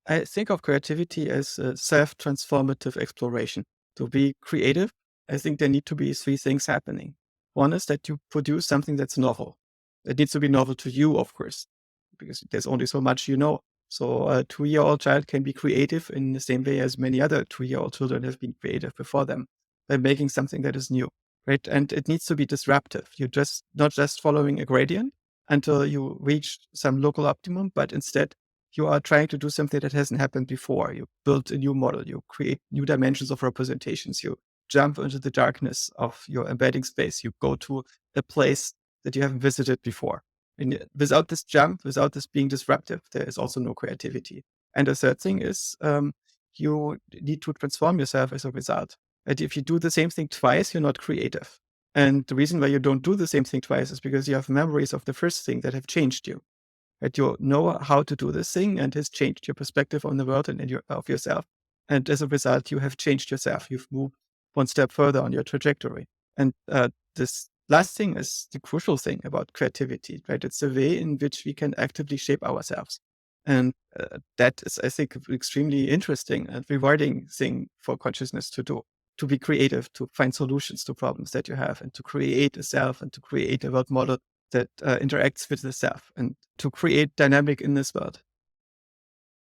I think of creativity as a self-transformative exploration. To be creative, I think there need to be three things happening. One is that you produce something that's novel. It needs to be novel to you, of course, because there's only so much you know. So a 2-year-old child can be creative in the same way as many other 2-year-old children have been creative before them by making something that is new, right? And it needs to be disruptive. You're just not just following a gradient until you reach some local optimum, but instead you are trying to do something that hasn't happened before. You build a new model, you create new dimensions of representations, you jump into the darkness of your embedding space, you go to a place that you haven't visited before. And without this jump, without this being disruptive, there is also no creativity. And the third thing is you need to transform yourself as a result. And if you do the same thing twice, you're not creative. And the reason why you don't do the same thing twice is because you have memories of the first thing that have changed you. That you know how to do this thing and has changed your perspective on the world and of yourself. And as a result, you have changed yourself. You've moved one step further on your trajectory. And this last thing is the crucial thing about creativity, right? It's the way in which we can actively shape ourselves. And that is, I think, an extremely interesting and rewarding thing for consciousness to do, to be creative, to find solutions to problems that you have, and to create a self and to create a world model that interacts with the self and to create dynamic in this world.